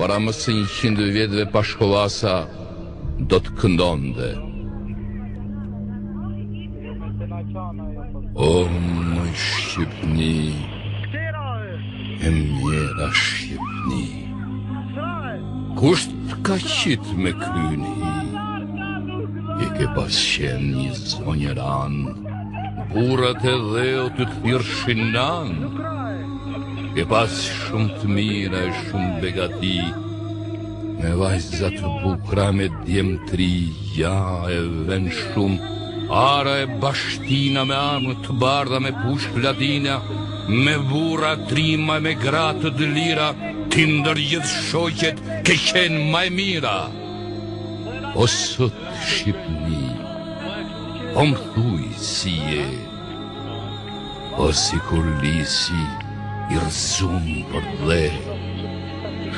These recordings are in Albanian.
para më së 100 vjetëve pashkollasa do të këndonte. O më Shqipni, e mjera Shqipni, kusht ka qit me kryni, e ke pas qenë një zonjëran, burrat e dheu të thirrshin nan, ke pas shumë të mira e shumë begati, me vajzat bukra me djemtri, ja e ven shumë, ara e bashtina me armë të bardha me push platina, me burra trima me gratë të lira, ti ndër gjithë shoqet ke qenë maj mira. O sot Shqipni, o më thuj si je, o si kur lisi i rëzum për dhe.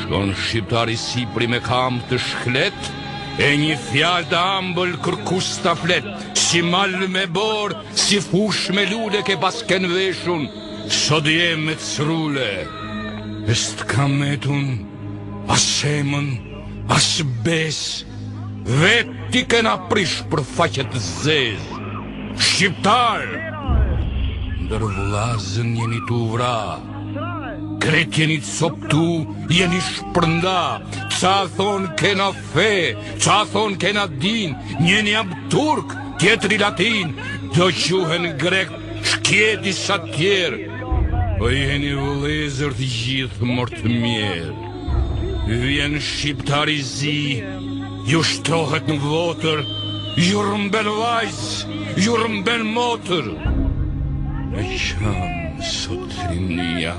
Shkon shqiptari Sipri me kam të shklet, e një fjallë të ambël kërkus të flet, si malë me borë, si fush me lule ke pas ken veshun, sot jem me të srule. E s'të kam metun, as emën, as bes, veti kena prish për faqet zez. Shqiptar, ndër vlazën jeni të vra, kret jeni të soptu, jeni shpërnda, qa thon kena fe, qa thon kena din, njeni jam turk, tjetëri latin, do quhen grek, shkjeti sa tjerë, po jeni vëllezër të gjithë mërtë mjerë. Vjen shqiptari zi, ju shtrohet në votër, ju rëmben vajzë, ju rëmben motër. E qanë sot rimnia,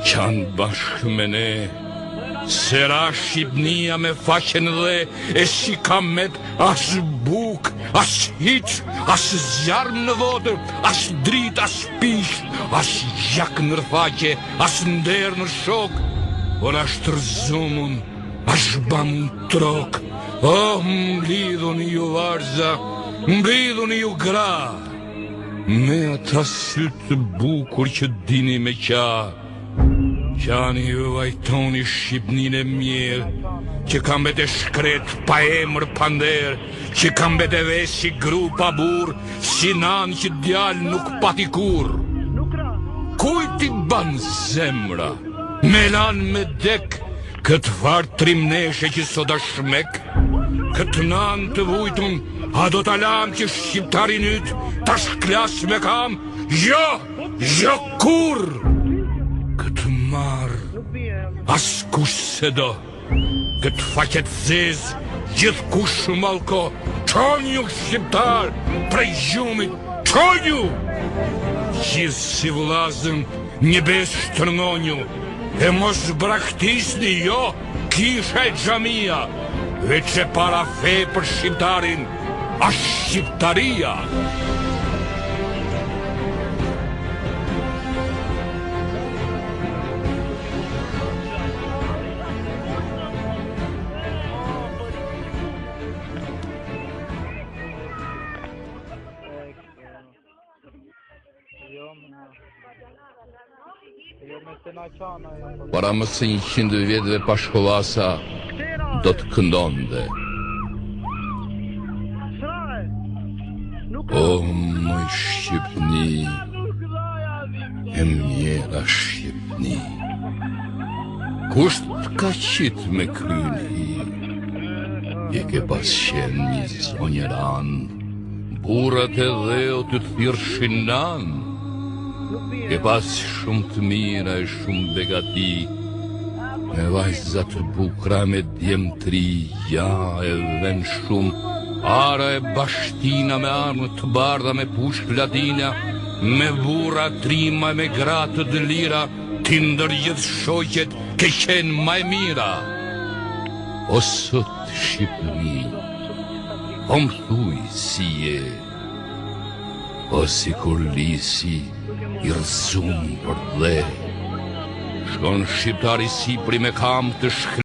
qanë bashkë me ne, sera Shqipnia me faqen dhe, e si kam met as buk, as hiq, as zjarm në votër, as drit, as pish, as gjak në rfaqe, as nder në shok, por as tërzumun, as bamun trok. Oh, mblidhun ju varza, mblidhun ju gra, me ata sytë të bukur që dini me qa. Qani ju vajtoni Shqipnin e mjerë, që kam bete shkret pa emër pander, që kam bete vesh si gru pa bur, si nan që djal nuk pati kur. Kujt i ban zemra, me lan me dek, këtë farë trimneshe që sot a shmek, këtë nan të vujtun, a do t'alam që shqiptarin yt, ta shklas me kam, jo kur! Këtë marë, as kush se do, këtë faqet zez, gjithë kush malko, qonju shqiptar, prej gjumit, qonju! Gjithë si vlazën, një bes shtërngonju, e mos braktisni, jo, kisha e xhamia, veç e para fe për shqiptarin, a shqiptaria. Para më së 100 vjetëve pashkollasa do të këndonte. O më Shqipni, e mjera Shqipni, kusht ka qit me kryni, e ke pas qenë një zonjëran, burrat e dheu të thirrshin nan, ke pas shumë të mira e shumë begati, me vajzat bukra me djemtri, ja e ven shumë, ara e bashtina me armë të bardha me push platina, me burra trima me gratë të lira, ti ndër gjithë shoqet ke qenë maj mira. O sot Shqipni, o më thuj si je, o si kur lisi i rëzum për dhe. Shkon shqiptari Sipri me kam të shkret,